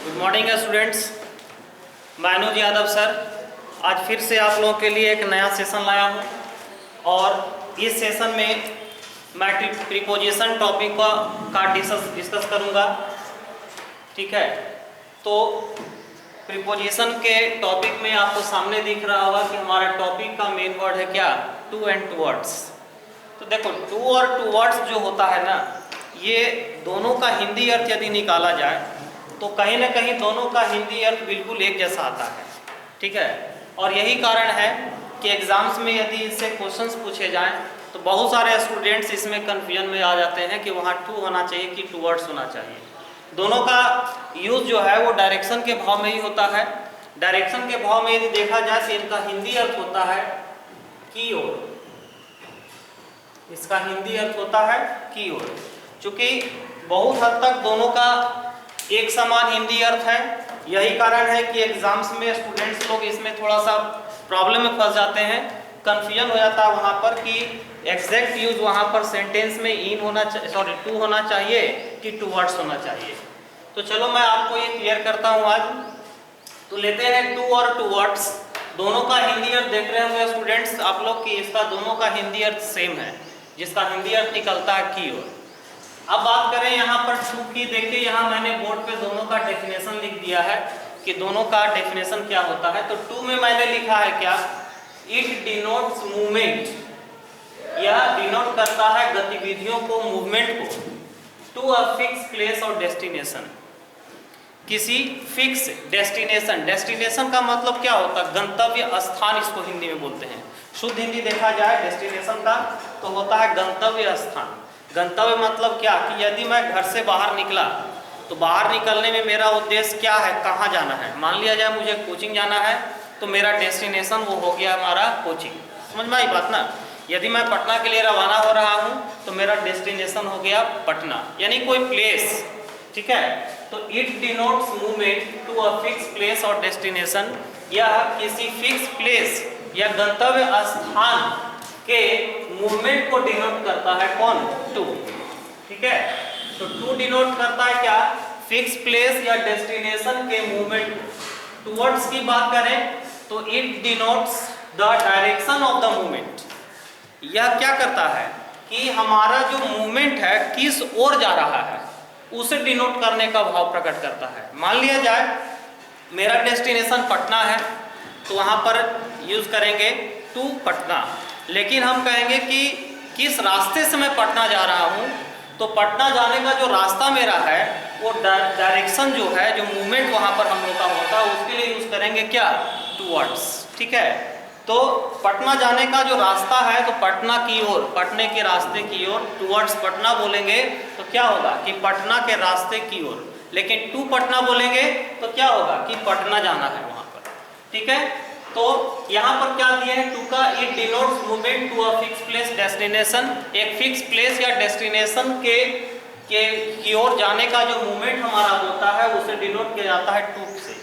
Good morning students, मैं अनुज Yadav sir आज फिर से आप लोगों के लिए एक नया सेशन लाया हूँ और इस सेशन में मैं प्रीपोजिशन टॉपिक का डिस्कस करूँगा। ठीक है, तो प्रीपोजिशन के टॉपिक में आपको सामने दिख रहा होगा कि हमारा टॉपिक का मेन वर्ड है क्या, टू एंड टूवर्ड्स। तो देखो टू और टूवर्ड्स जो होता है ना, ये दोनों का हिंदी अर्थ यदि निकाला जाए तो कहीं ना कहीं दोनों का हिंदी अर्थ बिल्कुल एक जैसा आता है। ठीक है, और यही कारण है कि एग्जाम्स में यदि इससे क्वेश्चंस पूछे जाएं तो बहुत सारे स्टूडेंट्स इसमें कन्फ्यूजन में आ जाते हैं कि वहाँ टू होना चाहिए कि टूवर्ड्स होना चाहिए। दोनों का यूज जो है वो डायरेक्शन के भाव में ही होता है। डायरेक्शन के भाव में यदि देखा जाए तो इनका हिंदी अर्थ होता है की ओर, इसका हिंदी अर्थ होता है की ओर। चूंकि बहुत हद तक दोनों का एक समान हिंदी अर्थ है, यही कारण है कि एग्जाम्स में स्टूडेंट्स लोग इसमें थोड़ा सा प्रॉब्लम में फंस जाते हैं, कंफ्यूजन हो जाता है वहाँ पर कि एग्जैक्ट यूज वहाँ पर सेंटेंस में इन होना चाहिए, सॉरी टू होना चाहिए कि टूवर्ड्स होना चाहिए। तो चलो मैं आपको ये क्लियर करता हूँ आज। तो लेते हैं टू और टूवर्ड्स, दोनों का हिंदी अर्थ देख रहे होंगे स्टूडेंट्स आप लोग कि इसका दोनों का हिंदी अर्थ सेम है, जिसका हिंदी अर्थ निकलता है की ओर। अब बात करें यहाँ पर टू की, देखिए यहाँ मैंने बोर्ड पे दोनों का डेफिनेशन लिख दिया है कि दोनों का डेफिनेशन क्या होता है। तो टू में मैंने लिखा है क्या, इट डिनोट्स मूवमेंट, यह डिनोट करता है गतिविधियों को, मूवमेंट को, टू अ फिक्स प्लेस और डेस्टिनेशन, किसी फिक्स डेस्टिनेशन। डेस्टिनेशन का मतलब क्या होता है, गंतव्य स्थान, इसको हिंदी में बोलते हैं। शुद्ध हिंदी देखा जाए डेस्टिनेशन का तो होता है गंतव्य स्थान। गंतव्य मतलब क्या कि यदि मैं घर से बाहर निकला तो बाहर निकलने में मेरा उद्देश्य क्या है, कहाँ जाना है। मान लिया जाए मुझे कोचिंग जाना है तो मेरा डेस्टिनेशन वो हो गया हमारा कोचिंग। समझ में आई बात ना। यदि मैं पटना के लिए रवाना हो रहा हूँ तो मेरा डेस्टिनेशन हो गया पटना, यानी कोई प्लेस। ठीक है, तो it denotes movement to a fix place और डेस्टिनेशन, यह किसी फिक्स प्लेस या गंतव्य स्थान के मूवमेंट को डिनोट करता है। कौन, टू। ठीक है, तो टू डिनोट करता है क्या, फिक्स प्लेस या डेस्टिनेशन के मूवमेंट। टुवर्ड्स की बात करें तो it denotes the direction of the movement, यह क्या करता है कि हमारा जो मूवमेंट है किस ओर जा रहा है उसे डिनोट करने का भाव प्रकट करता है। मान लिया जाए मेरा डेस्टिनेशन पटना है तो वहां पर यूज करेंगे टू पटना, लेकिन हम कहेंगे कि किस रास्ते से मैं पटना जा रहा हूँ, तो पटना जाने का जो रास्ता मेरा है वो डायरेक्शन जो है, जो मूवमेंट वहाँ पर हम लोग का होता है उसके लिए यूज करेंगे क्या, टूवर्ड्स। ठीक है, तो पटना जाने का जो रास्ता है तो पटना की ओर, पटने के रास्ते की ओर, टूवर्ड्स पटना बोलेंगे तो क्या होगा कि पटना के रास्ते की ओर। लेकिन टू पटना बोलेंगे तो क्या होगा कि पटना जाना है वहाँ पर। ठीक है, तो यहाँ पर क्या दिए हैं, टू का it denotes movement to a fix place destination, एक फिक्स प्लेस या डेस्टिनेशन के की ओर जाने का जो मूवमेंट हमारा होता है उसे डिनोट किया जाता है टू से।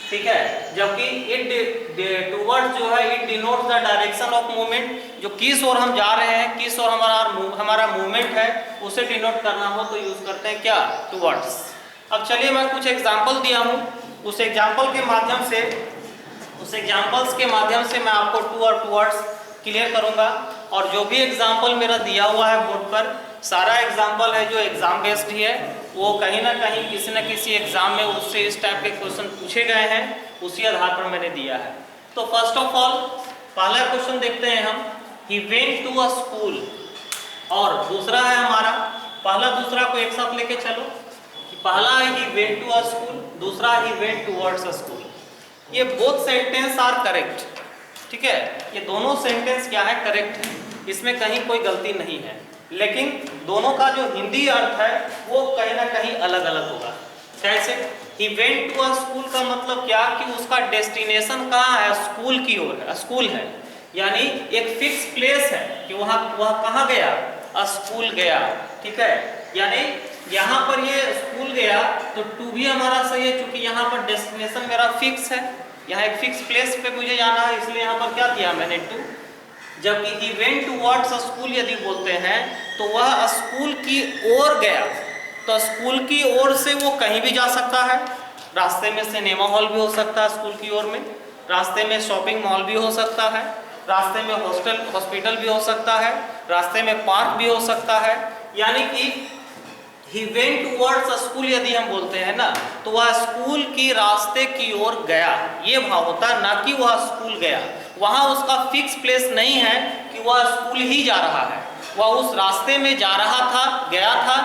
ठीक है, जबकि इट टूवर्ड्स जो है it denotes the direction of movement, जो किस ओर हम जा रहे हैं, किस ओर हमारा मूवमेंट है उसे डिनोट करना हो तो यूज करते हैं क्या, टूवर्ड्स। अब चलिए मैं कुछ एग्जाम्पल दिया हूँ, उस एग्जाम्पल्स के माध्यम से मैं आपको टू और टूवर्ड्स क्लियर करूंगा। और जो भी एग्जाम्पल मेरा दिया हुआ है बोर्ड पर, सारा एग्जाम्पल है जो एग्जाम बेस्ड ही है, वो कहीं ना कहीं किसी न किसी एग्जाम में उससे इस टाइप के क्वेश्चन पूछे गए हैं, उसी आधार पर मैंने दिया है। तो फर्स्ट ऑफ ऑल पहला क्वेश्चन देखते हैं हम, he went to a school, और दूसरा है हमारा, पहला दूसरा को एक साथ लेके चलो, पहला है he went to a school, दूसरा he went towards a school. ये बोथ सेंटेंस आर करेक्ट। ठीक है, ये दोनों सेंटेंस क्या है, करेक्ट है, इसमें कहीं कोई गलती नहीं है, लेकिन दोनों का जो हिंदी अर्थ है वो कहीं ना कहीं अलग अलग होगा। कैसे, he went to a school का मतलब क्या कि उसका डेस्टिनेशन कहाँ है, स्कूल की ओर है, स्कूल है, यानी एक फिक्स प्लेस है कि वह कहाँ गया, स्कूल गया। ठीक है, यानी यहाँ पर ये स्कूल गया तो टू भी हमारा सही है, क्योंकि यहाँ पर डेस्टिनेशन मेरा फिक्स है, यहाँ एक फिक्स प्लेस पे मुझे जाना है, इसलिए यहाँ पर क्या दिया मैंने टू। जबकि ही वेंट टूवर्ड्स अ स्कूल यदि बोलते हैं तो वह स्कूल की ओर गया, तो स्कूल की ओर से वो कहीं भी जा सकता है, रास्ते में सिनेमा हॉल भी हो सकता है स्कूल की ओर में, रास्ते में शॉपिंग मॉल भी हो सकता है, रास्ते में हॉस्पिटल भी हो सकता है, रास्ते में पार्क भी हो सकता है। यानी कि ही वेंट टुवर्ड्स अ स्कूल यदि हम बोलते हैं ना, तो वह स्कूल की रास्ते की ओर गया, ये भाव होता है, ना कि वह स्कूल गया। वहाँ उसका फिक्स प्लेस नहीं है कि वह स्कूल ही जा रहा है, वह उस रास्ते में जा रहा था, गया था,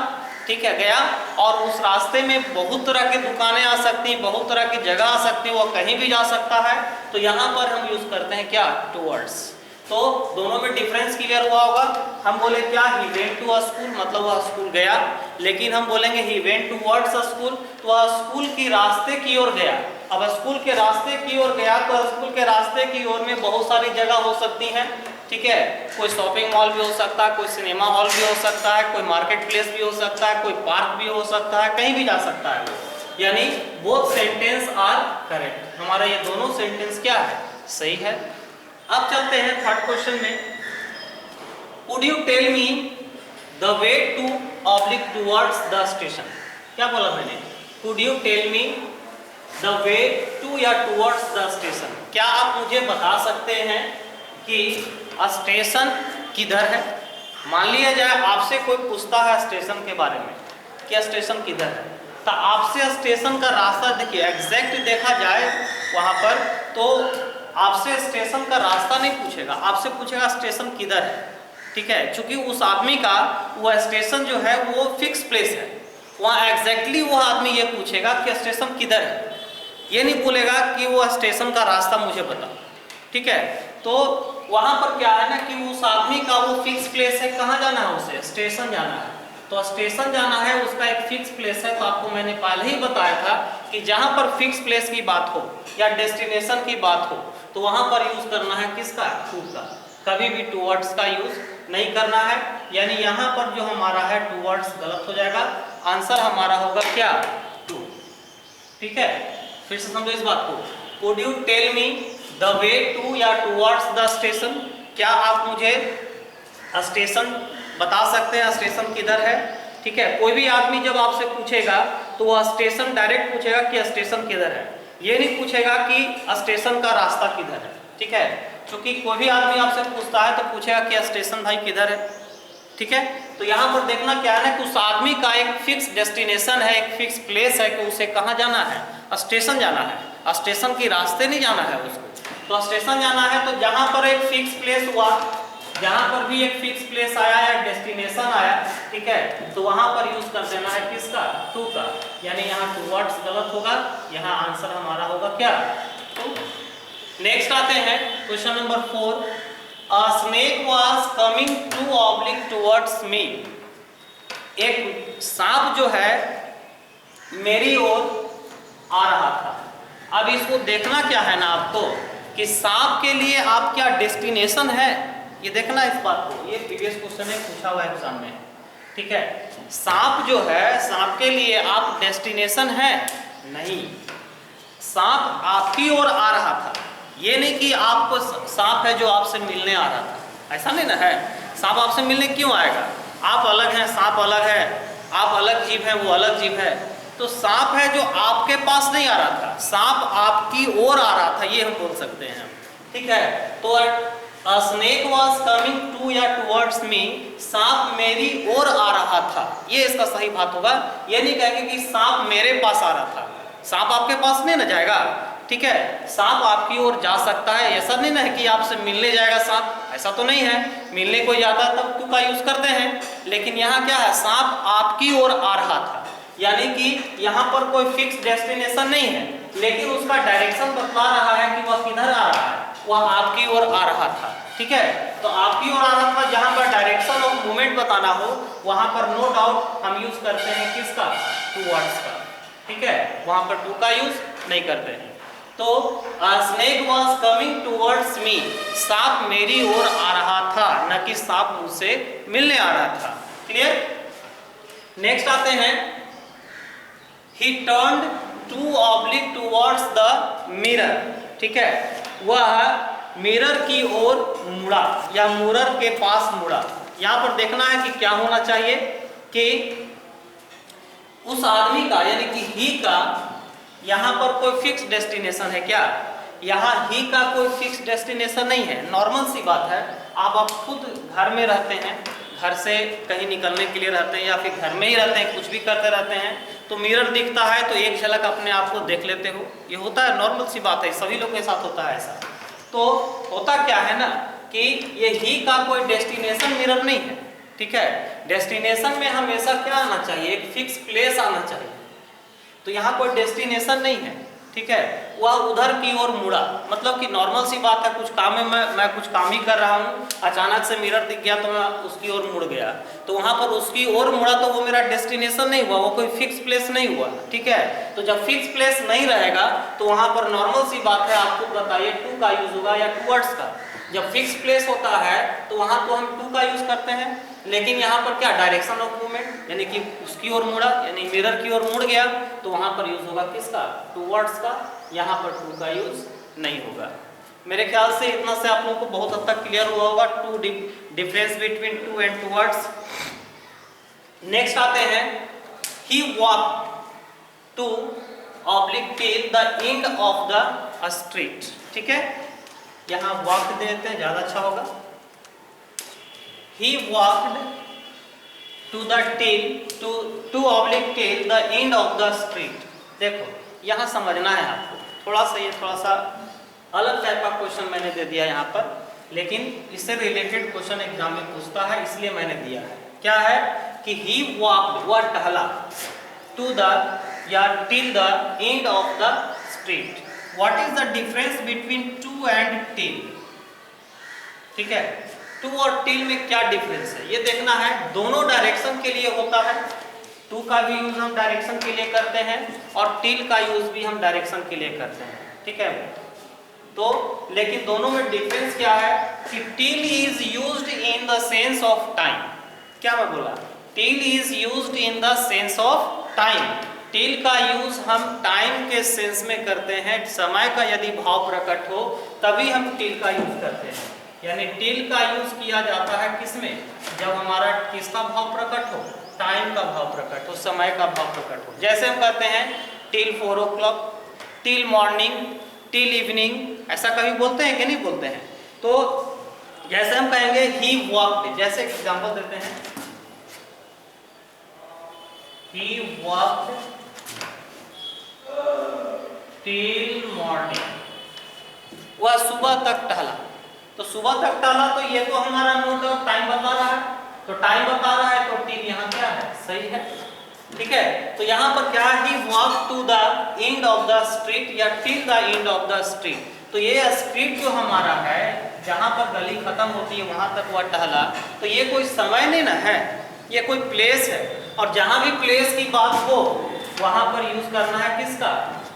ठीक है, गया। और उस रास्ते में बहुत तरह की दुकानें आ सकती हैं, बहुत तरह की जगह आ सकती है, वह कहीं भी जा सकता है। तो यहाँ पर हम यूज करते हैं क्या, टुवर्ड्स। तो दोनों में डिफरेंस क्लियर हुआ होगा। हम बोले क्या, he went to a school, मतलब वह स्कूल गया, लेकिन हम बोलेंगे he went towards a school, तो वह स्कूल की रास्ते की ओर गया। अब स्कूल के रास्ते की ओर गया तो स्कूल के रास्ते की ओर में बहुत सारी जगह हो सकती हैं, ठीक है, कोई शॉपिंग मॉल भी हो सकता है, कोई सिनेमा हॉल भी हो सकता है, कोई मार्केट प्लेस भी हो सकता है, कोई पार्क भी हो सकता है, कहीं भी जा सकता है वो। यानी बोथ सेंटेंस आर करेक्ट, हमारा ये दोनों सेंटेंस क्या है, सही है। अब चलते हैं थर्ड क्वेश्चन में। Would you tell me the way to oblique towards the station? क्या बोला मैंने? Could you tell me the way to या towards the station? क्या आप मुझे बता सकते हैं कि स्टेशन किधर है? मान लिया जाए आपसे कोई पूछता है स्टेशन के बारे में कि स्टेशन किधर है, तो आपसे स्टेशन का रास्ता देखिए, एग्जैक्ट देखा जाए वहां पर, तो आपसे स्टेशन का रास्ता नहीं पूछेगा, आपसे पूछेगा स्टेशन किधर है, ठीक है, क्योंकि उस आदमी का वह स्टेशन जो है वो फिक्स प्लेस है, वहाँ एग्जैक्टली वह आदमी ये पूछेगा कि स्टेशन किधर है, ये नहीं बोलेगा कि वो स्टेशन का रास्ता मुझे बता, ठीक है। तो वहाँ पर क्या है ना कि उस आदमी का वो फिक्स प्लेस है, कहाँ जाना है उसे, स्टेशन जाना है। तो स्टेशन जाना है, उसका एक फिक्स प्लेस है। तो आपको मैंने पहले ही बताया था कि जहाँ पर फिक्स प्लेस की बात हो या डेस्टिनेशन की बात हो, तो वहाँ पर यूज करना है किसका, टू का, कभी भी टुवर्ड्स का यूज नहीं करना है। यानी यहाँ पर जो हमारा है टुवर्ड्स गलत हो जाएगा, आंसर हमारा होगा क्या, टू, ठीक है। फिर से समझो इस बात को, Could you tell me the way to या towards the station? क्या आप मुझे स्टेशन बता सकते हैं, स्टेशन किधर है, ठीक है। कोई भी आदमी जब आपसे पूछेगा तो वह स्टेशन डायरेक्ट पूछेगा कि स्टेशन किधर है, ये नहीं पूछेगा कि स्टेशन का रास्ता किधर है, ठीक है। क्योंकि कोई भी आदमी आपसे पूछता है तो पूछेगा कि स्टेशन भाई किधर है, ठीक है। तो यहाँ पर देखना क्या है ना कि उस आदमी का एक फिक्स डेस्टिनेशन है, एक फिक्स प्लेस है कि उसे कहाँ जाना है, स्टेशन जाना है, स्टेशन के रास्ते नहीं जाना है उसको। तो स्टेशन जाना है तो जहाँ पर एक फिक्स प्लेस हुआ, जहाँ पर भी एक फिक्स प्लेस आया या डेस्टिनेशन आया, ठीक है, तो वहाँ पर यूज कर देना है किसका, टू का। यानी यहाँ टुवर्ड्स गलत होगा, यहाँ आंसर हमारा होगा क्या, टू। नेक्स्ट आते हैं question number 4। A snake was coming to oblique towards me. एक सांप जो है मेरी ओर आ रहा था। अब इसको देखना क्या है ना आपको कि सांप के लिए आप क्या डेस्टिनेशन है, ये देखना इस बात को, ये प्रीवियस क्वेश्चन में पूछा हुआ है एग्जाम में, ठीक है। सांप जो है, सांप के लिए आप डेस्टिनेशन है नहीं, सांप आपकी ओर आ रहा था। ये नहीं कि आपको सांप है जो आपसे मिलने आ रहा था, ऐसा नहीं ना है। सांप आपसे मिलने क्यों आएगा, आप अलग हैं, सांप अलग है, आप अलग जीव है, वो अलग जीव है। तो सांप है जो आपके पास नहीं आ रहा था, सांप आपकी ओर आ रहा था, ये हम बोल सकते हैं, ठीक है। तो a snake was coming to या towards me, सांप मेरी ओर आ रहा था, ये इसका सही बात होगा। ये नहीं कहेंगे कि सांप मेरे पास आ रहा था, सांप आपके पास नहीं ना जाएगा, ठीक है। सांप आपकी ओर जा सकता है, ऐसा नहीं ना है कि आपसे मिलने जाएगा सांप, ऐसा तो नहीं है। मिलने कोई जाता है तब टू का यूज करते हैं, लेकिन यहाँ क्या है, सांप आपकी ओर आ रहा था, यानी कि यहाँ पर कोई फिक्स डेस्टिनेशन नहीं है, लेकिन उसका डायरेक्शन बता रहा है कि वह किधर आ रहा है, वह आपकी ओर आ रहा था, ठीक है। तो आपकी ओर आ रहा था, जहाँ पर डायरेक्शन ऑफ मूवमेंट बताना हो वहाँ पर नो डाउट हम यूज करते हैं किसका, टुवर्ड्स का, ठीक है, वहाँ पर टू का यूज नहीं करते हैं। तो a snake was coming towards me, सांप मेरी ओर आ रहा था, न कि सांप मुझसे मिलने आ रहा था। क्लियर। नेक्स्ट आते हैं, he turned to oblique towards the mirror, ठीक है, वह मिरर की ओर मुड़ा या मिरर के पास मुड़ा। यहाँ पर देखना है कि क्या होना चाहिए कि उस आदमी का यानी कि ही का यहाँ पर कोई फिक्स डेस्टिनेशन है क्या? यहाँ ही का कोई फिक्स डेस्टिनेशन नहीं है। नॉर्मल सी बात है, आप खुद घर में रहते हैं, घर से कहीं निकलने के लिए रहते हैं या फिर घर में ही रहते हैं, कुछ भी करते रहते हैं, तो मिरर दिखता है तो एक झलक अपने आप को देख लेते हो। ये होता है, नॉर्मल सी बात है, सभी लोग के साथ होता है ऐसा। तो होता क्या है ना कि ये ही का कोई डेस्टिनेशन मिरर नहीं है, ठीक है। डेस्टिनेशन में हमेशा क्या आना चाहिए? एक फिक्स प्लेस आना चाहिए। तो यहाँ कोई डेस्टिनेशन नहीं है, ठीक है। वह उधर की ओर मुड़ा, मतलब कि नॉर्मल सी बात है, कुछ काम में मैं कुछ काम ही कर रहा हूँ, अचानक से मिरर दिख गया तो मैं उसकी ओर मुड़ गया, तो वहाँ पर उसकी ओर मुड़ा तो वो मेरा डेस्टिनेशन नहीं हुआ, वो कोई फिक्स प्लेस नहीं हुआ, ठीक है। तो जब फिक्स प्लेस नहीं रहेगा तो वहाँ पर नॉर्मल सी बात है, आपको बताइए टू का यूज होगा या टूवर्ड्स का। जब फिक्स प्लेस होता है तो वहाँ तो हम टू का यूज करते हैं, लेकिन यहाँ पर क्या, डायरेक्शन ऑफ मूवमेंट, यानी कि उसकी ओर मुड़ा, यानी मिरर की ओर मुड़ गया, तो वहाँ पर यूज होगा किसका? टूवर्ड्स का। यहाँ पर टू का यूज नहीं होगा। मेरे ख्याल से इतना से आप लोगों को बहुत हद तक क्लियर हुआ होगा to difference between to and towards. Next आते हैं, he walk to oblique till the end of the street, ठीक है। यहाँ वॉक देते हैं, ज्यादा अच्छा होगा। He walked to the tail to oblique tail the end of the street। देखो यहाँ समझना है आपको, थोड़ा सा ये थोड़ा सा अलग टाइप का क्वेश्चन मैंने दे दिया यहाँ पर, लेकिन इससे रिलेटेड क्वेश्चन एग्जाम में पूछता है, इसलिए मैंने दिया है। क्या है कि he walked, वह टहला, to the या till the end of the street। What is the difference between to and till? ठीक है, टू और टिल में क्या डिफरेंस है ये देखना है। दोनों डायरेक्शन के लिए होता है, टू का भी यूज हम डायरेक्शन के लिए करते हैं और टिल का यूज भी हम डायरेक्शन के लिए करते हैं, ठीक है। तो लेकिन दोनों में डिफरेंस क्या है कि till is used in the sense of time. क्या मैं बोला? Till is used in the sense of time. Till का यूज हम टाइम के सेंस में करते हैं, समय का यदि भाव प्रकट हो तभी हम टिल का यूज करते हैं। यानी टिल का यूज किया जाता है किसमें? जब हमारा किसका भाव प्रकट हो? टाइम का भाव प्रकट हो, समय का भाव प्रकट हो। जैसे हम कहते हैं till 4 o'clock, till morning, till evening, ऐसा कभी बोलते हैं कि नहीं बोलते हैं? तो जैसे हम कहेंगे ही वॉक्ड, जैसे एग्जांपल देते हैं, ही वॉक्ड टिल मॉर्निंग, वह सुबह तक टहला। तो सुबह तक टहला तो ये तो हमारा नोट टाइम बता रहा है, तो टाइम बता रहा है तो टिल यहाँ क्या है? सही है, ठीक है। तो यहाँ पर क्या है? He walk to the end of the street या till the end of the street. तो ये स्ट्रीट जो हमारा है, जहाँ पर गली खत्म होती है वहां तक वह टहला, तो ये कोई समय नहीं ना है, ये कोई प्लेस है। और जहाँ भी प्लेस की बात हो वहां पर यूज करना है किसका?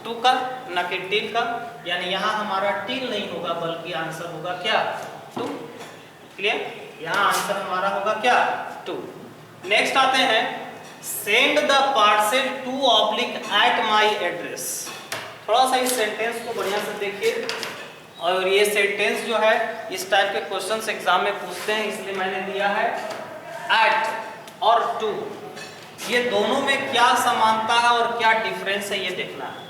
टू का, न कि टिल का। यानी यहाँ हमारा टिल नहीं होगा बल्कि आंसर होगा क्या? टू। क्लियर? यहाँ आंसर हमारा होगा क्या? टू। नेक्स्ट आते हैं, send the parcel to oblique at my address. थोड़ा सा इस सेंटेंस को बढ़िया से देखिए, और ये सेंटेंस जो है इस टाइप के क्वेश्चंस एग्जाम में पूछते हैं, इसलिए मैंने दिया है एट और टू, ये दोनों में क्या समानता है और क्या डिफरेंस है ये देखना है।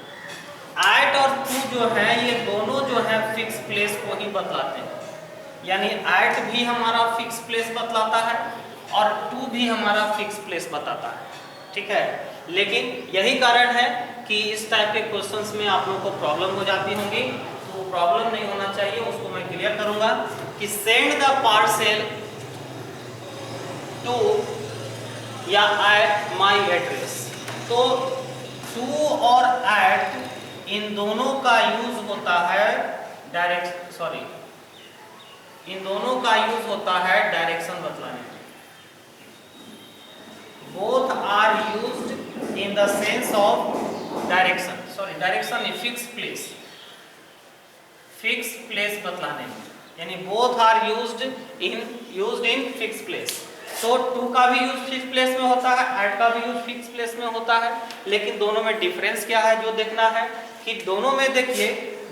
एट और टू जो है ये दोनों जो है फिक्स प्लेस को ही बतलाते हैं, यानी एट भी हमारा फिक्स प्लेस बतलाता है और टू भी हमारा फिक्स प्लेस बताता है, ठीक है। लेकिन यही कारण है कि इस टाइप के क्वेश्चंस में आप लोगों को प्रॉब्लम हो जाती होंगी, तो प्रॉब्लम नहीं होना चाहिए, उसको मैं क्लियर करूंगा कि सेंड द पार्सल टू या एट माई एड्रेस। तो टू और एट इन दोनों का यूज होता है इन दोनों का यूज होता है डायरेक्शन बतलाने में। Both are used in the sense of direction in fix place बतलाने में, यानी both are used in fix place. तो टू का भी यूज फिक्स प्लेस में होता है, एट का भी यूज फिक्स प्लेस में होता है, लेकिन दोनों में डिफरेंस क्या है जो देखना है कि दोनों में देखिए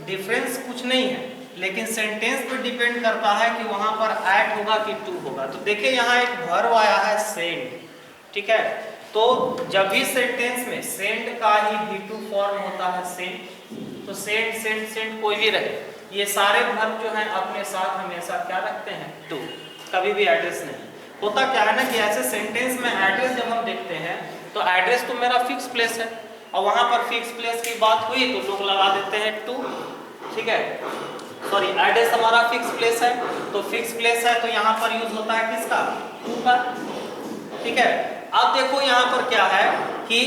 डिफरेंस कुछ नहीं है, लेकिन सेंटेंस पर डिपेंड करता है कि वहां पर एट होगा कि टू होगा। तो देखिए यहाँ एक वर्ब आया है सेंड, ठीक है। तो जब भी सेंटेंस में सेंट का ही V2 फॉर्म होता है सेंट, तो सेंट कोई भी रहे, ये सारे वर्ब जो हैं अपने साथ हमेशा क्या रखते हैं, टू, कभी भी एड्रेस नहीं। होता क्या है ना कि ऐसे सेंटेंस में एड्रेस जब हम देखते हैं तो एड्रेस तो मेरा फिक्स प्लेस है और वहां पर फिक्स प्लेस की बात हुई तो लोग लगा देते हैं टू, ठीक है, सॉरी एड्रेस हमारा फिक्स प्लेस है, तो फिक्स प्लेस है तो यहाँ पर यूज होता है किसका, टू का, ठीक है। अब देखो यहाँ पर क्या है कि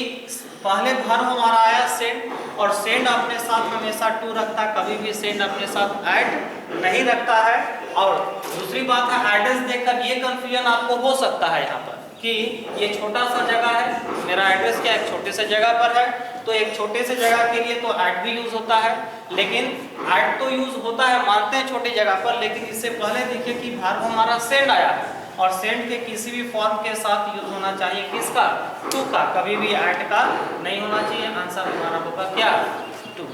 पहले वर्ब हमारा आया सेंड, और सेंड अपने साथ हमेशा टू रखता है, कभी भी सेंड अपने साथ ऐड नहीं रखता है। और दूसरी बात है एड्रेस देखकर ये कंफ्यूजन आपको हो सकता है यहाँ पर कि ये छोटा सा जगह है, मेरा एड्रेस क्या एक छोटे से जगह पर है, तो एक छोटे से जगह के लिए तो ऐड भी यूज होता है, लेकिन ऐड तो यूज होता है मानते हैं छोटी जगह पर, लेकिन इससे पहले देखिए कि वर्ब हमारा सेंड आया है और सेंड के किसी भी फॉर्म के साथ यूज होना चाहिए किसका, टू का, कभी भी ऐड का नहीं होना चाहिए। आंसर हमारा होगा क्या, to.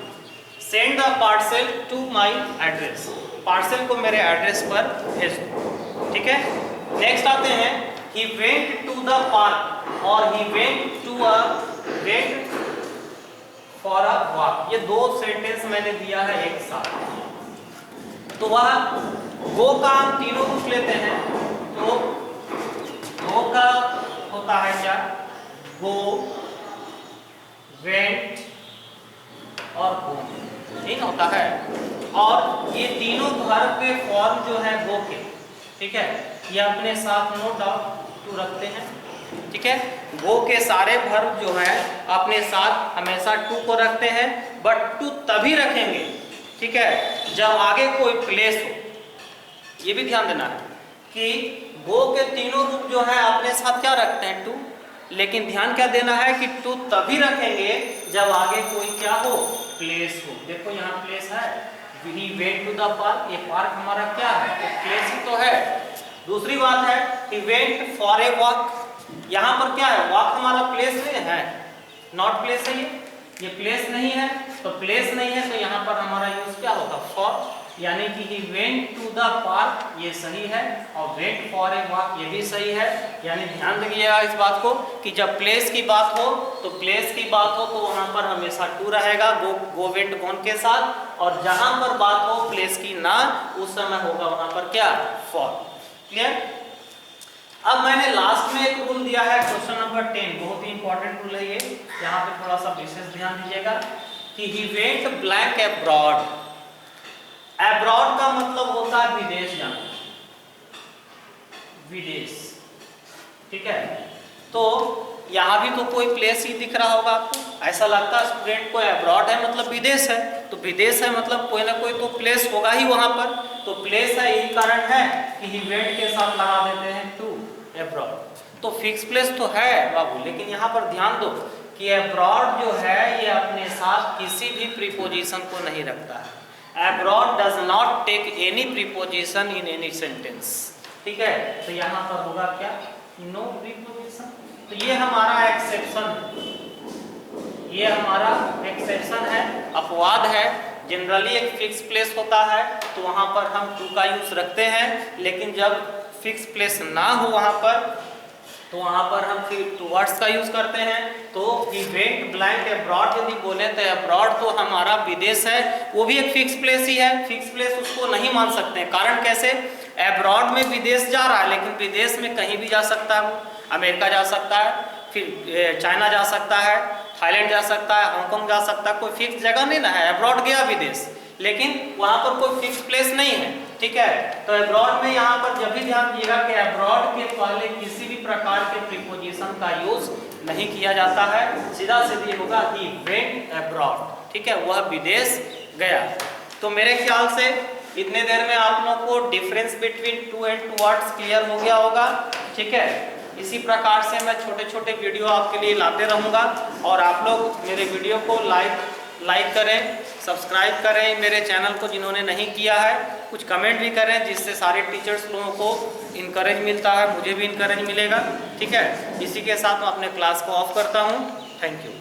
Send the parcel to my address, parcel को मेरे एड्रेस पर भेज दो, ठीक है। नेक्स्ट आते हैं, he went to the park और he went for a walk, ये दो सेंटेंस मैंने दिया है एक साथ, तो वह गो का हम तीनों रूप लेते हैं, तो गो का होता है क्या, गो, वेंट और होम, ठीक होता है। और ये तीनों वर्ब के फॉर्म जो है गो के, ठीक है, ये अपने साथ नो डाउट टू रखते हैं, ठीक है। गो के सारे वर्ब जो है अपने साथ हमेशा टू को रखते हैं, बट टू तभी रखेंगे, ठीक है, जब आगे कोई प्लेस हो। ये भी ध्यान देना है कि गो के तीनों रूप जो है अपने साथ क्या रखते हैं, टू, लेकिन ध्यान क्या देना है कि टू तभी रखेंगे जब आगे कोई क्या हो, प्लेस हो। देखो यहाँ प्लेस है, he went to the park, ये पार्क हमारा क्या है, एक प्लेस ही तो है। दूसरी बात है he went for a walk, यहाँ पर क्या है, वॉक हमारा प्लेस नहीं है, नॉट प्लेस है, ये प्लेस नहीं है, तो प्लेस नहीं है तो यहाँ पर हमारा यूज क्या होगा, फॉर, यानी कि he went to the park, ये सही है, और went for a walk ये भी सही है। यानी ध्यान रखिएगा इस बात को कि जब प्लेस की बात हो तो प्लेस की बात हो तो वहां पर हमेशा टू रहेगा गो वेंट गॉन के साथ, और जहां पर बात हो प्लेस की ना, उस समय होगा वहां पर क्या, फॉर। क्लियर। अब मैंने लास्ट में एक रूल दिया है, क्वेश्चन नंबर 10, बहुत ही इंपॉर्टेंट रूल है ये, यहाँ पे थोड़ा सा विशेष ध्यान दीजिएगा कि he went blank abroad, abroad का मतलब होता है विदेश जाना, विदेश, ठीक है। तो यहाँ भी तो कोई प्लेस ही दिख रहा होगा आपको, ऐसा लगता है स्टूडेंट को अब्रॉड है मतलब विदेश है, तो विदेश है मतलब कोई ना कोई तो प्लेस होगा ही वहां पर, तो प्लेस है, यही कारण है कि he went के साथ लगा देते हैं टू अब्रॉड। तो फिक्स प्लेस तो है बाबू, लेकिन यहाँ पर ध्यान दो कि अब्रॉड जो है ये अपने साथ किसी भी प्रीपोजिशन को नहीं रखता है। Abroad does not take any preposition in any sentence, ठीक है, तो यहाँ पर होगा क्या, no preposition। तो ये हमारा एक्सेप्शन, ये हमारा एक्सेप्शन है, अपवाद है। जनरली एक फिक्स प्लेस होता है तो वहां पर हम टू का यूज रखते हैं, लेकिन जब फिक्स प्लेस ना हो वहां पर तो वहां पर हम फिर टू वर्ड्स का यूज करते हैं। तो he went blank abroad यदि बोले तो अब्रॉड तो हमारा विदेश है, वो भी एक फिक्स प्लेस ही है, फिक्स प्लेस उसको नहीं मान सकते हैं। कारण कैसे, अब्रॉड में विदेश जा रहा है, लेकिन विदेश में कहीं भी जा सकता है, वो अमेरिका जा सकता है, फिर चाइना जा सकता है, थाईलैंड जा सकता है, हांगकांग जा सकता है, कोई फिक्स जगह नहीं ना है। अब्रॉड गया विदेश, लेकिन वहां पर कोई फिक्स प्लेस नहीं है, ठीक है। तो अब्रॉड में यहाँ पर जब भी ध्यान दीजिएगा कि अब्रॉड के पहले किसी भी प्रकार के प्रीपोजिशन का यूज नहीं किया जाता है, सीधा सीधी होगा ही वेंट अब्रॉड, ठीक है, वह विदेश गया। तो मेरे ख्याल से इतने देर में आप लोग को difference between to and towards clear हो गया होगा, ठीक है। इसी प्रकार से मैं छोटे छोटे वीडियो आपके लिए लाते रहूँगा, और आप लोग मेरे वीडियो को लाइक करें, सब्सक्राइब करें मेरे चैनल को जिन्होंने नहीं किया है, कुछ कमेंट भी करें जिससे सारे टीचर्स लोगों को इनकरेज मिलता है, मुझे भी इनकरेज मिलेगा, ठीक है। इसी के साथ मैं अपने क्लास को ऑफ करता हूँ। Thank you.